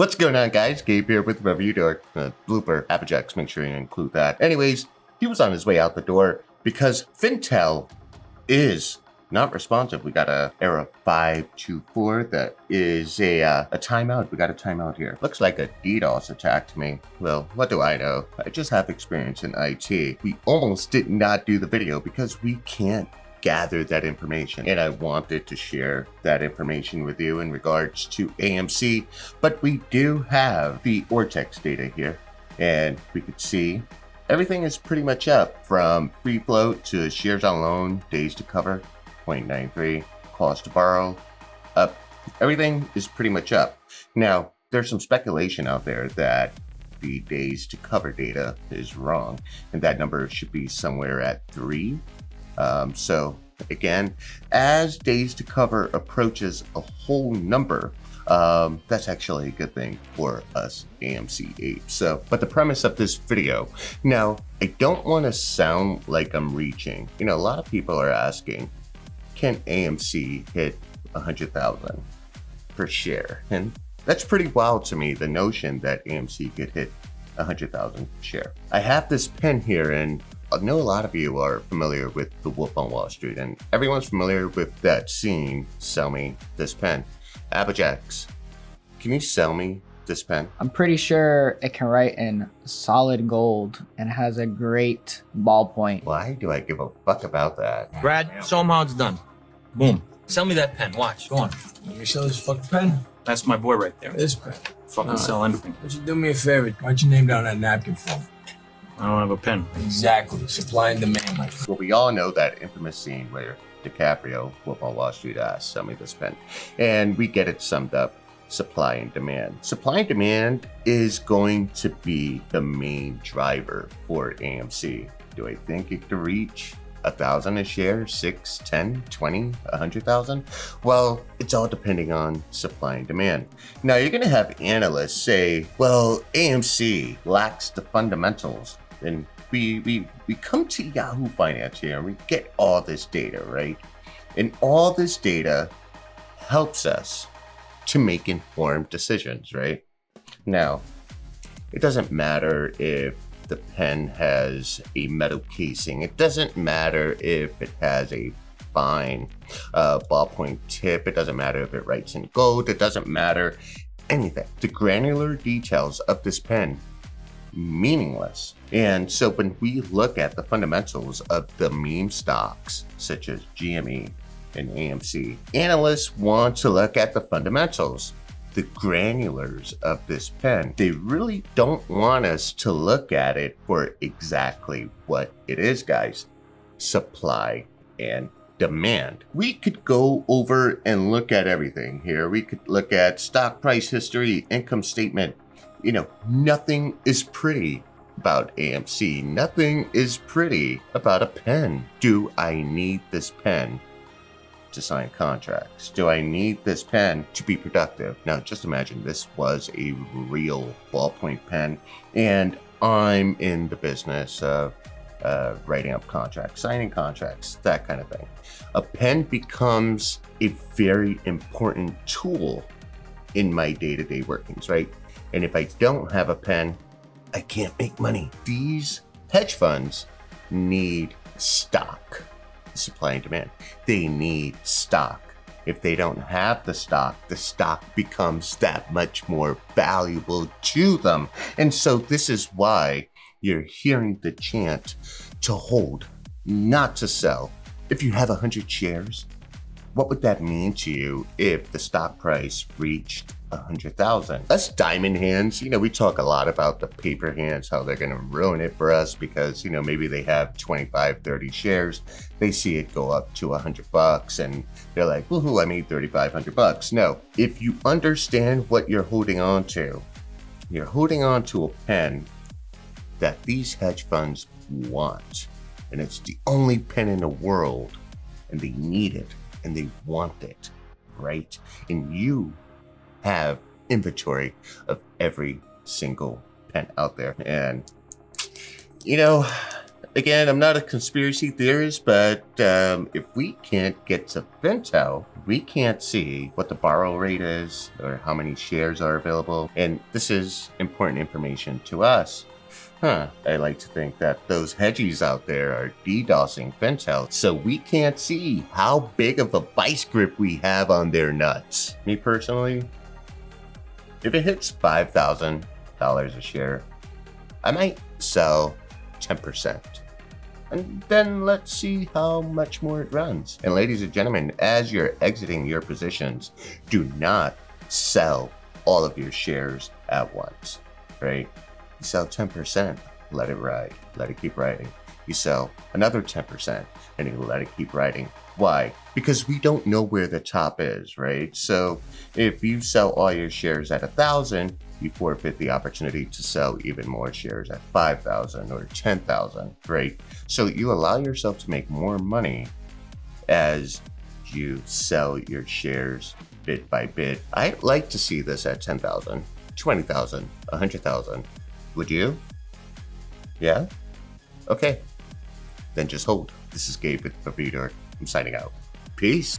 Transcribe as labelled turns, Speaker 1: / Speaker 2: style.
Speaker 1: What's going on, guys? Gabe here with ReviewDork. Blooper, Applejack's, make sure you include that. Anyways, he was on his way out the door because FINTEL is not responsive. We got a error 524 that is a timeout. We got a timeout here. Looks like a DDoS attack to me. Well, what do I know? I just have experience in IT. We almost did not do the video because we can't gather that information, and I wanted to share that information with you in regards to AMC, but we do have the Vortex data here, and we could see everything is pretty much up from free float to shares on loan, days to cover 0.93, cost to borrow up. Everything is pretty much up. Now there's some speculation out there that the days to cover data is wrong, and that number should be somewhere at 3. So again, as days to cover approaches a whole number, that's actually a good thing for us AMC apes. So, but the premise of this video, now I don't want to sound like I'm reaching. You know, a lot of people are asking, can AMC hit 100,000 per share? And that's pretty wild to me, the notion that AMC could hit 100,000 per share. I have this pen here, and I know a lot of you are familiar with The Wolf on Wall Street, and everyone's familiar with that scene, sell me this pen. Applejack's, can you sell me this pen?
Speaker 2: I'm pretty sure it can write in solid gold and has a great ballpoint.
Speaker 1: Why do I give a fuck about that?
Speaker 3: Brad, show him how it's done. Boom. Sell me that pen. Watch. Go on.
Speaker 4: Let me sell this fucking pen.
Speaker 3: That's my boy right there.
Speaker 4: This pen.
Speaker 3: Fucking sell anything.
Speaker 4: Would you do me a favor? Write your name down on that napkin for me?
Speaker 3: I don't have a pen.
Speaker 4: Exactly. Supply and demand, my friend.
Speaker 1: Well, we all know that infamous scene where DiCaprio, Wolf on Wall Street, asks, sell me this pen. And we get it summed up, supply and demand. Supply and demand is going to be the main driver for AMC. Do I think it could reach 1,000 a share, 6, 10, 20, 100,000? Well, it's all depending on supply and demand. Now, you're going to have analysts say, well, AMC lacks the fundamentals. And we come to Yahoo Finance here and we get all this data, right? And all this data helps us to make informed decisions, right? Now, it doesn't matter if the pen has a metal casing. It doesn't matter if it has a fine ballpoint tip. It doesn't matter if it writes in gold. It doesn't matter anything. The granular details of this pen, meaningless. And so when we look at the fundamentals of the meme stocks, such as GME and AMC, analysts want to look at the fundamentals, the granulars of this pen. They really don't want us to look at it for exactly what it is, guys. Supply and demand. We could go over and look at everything here. We could look at stock price history, income statement. You know, nothing is pretty about AMC. Nothing is pretty about a pen. Do I need this pen to sign contracts? Do I need this pen to be productive? Now, just imagine this was a real ballpoint pen, and I'm in the business of writing up contracts, signing contracts, that kind of thing. A pen becomes a very important tool in my day-to-day workings, right? And if I don't have a pen, I can't make money. These hedge funds need stock. Supply and demand. They need stock. If they don't have the stock becomes that much more valuable to them. And so this is why you're hearing the chant to hold, not to sell. If you have 100 shares, what would that mean to you if the stock price reached 100,000? Us diamond hands, you know, we talk a lot about the paper hands, how they're going to ruin it for us because, you know, maybe they have 25, 30 shares. They see it go up to $100 and they're like, woohoo, I made 3,500 bucks. No, if you understand what you're holding on to, you're holding on to a pen that these hedge funds want. And it's the only pen in the world, and they need it and they want it, right? And you have inventory of every single pen out there. And, you know, Again, I'm not a conspiracy theorist, but if we can't get to FINTEL, we can't see what the borrow rate is or how many shares are available. And this is important information to us. I like to think that those hedgies out there are DDoSing FINTEL, so we can't see how big of a vice grip we have on their nuts. Me personally, if it hits $5,000 a share, I might sell 10%. And then let's see how much more it runs. And ladies and gentlemen, as you're exiting your positions, do not sell all of your shares at once, right? You sell 10%, let it ride, let it keep riding. You sell another 10% and you let it keep riding. Why? Because we don't know where the top is, right? So if you sell all your shares at 1,000, you forfeit the opportunity to sell even more shares at 5,000 or 10,000, right? So you allow yourself to make more money as you sell your shares bit by bit. I'd like to see this at 10,000, 20,000, 100,000. Would you? Yeah? Okay. Then just hold. This is Gabe with ReviewDork. I'm signing out. Peace.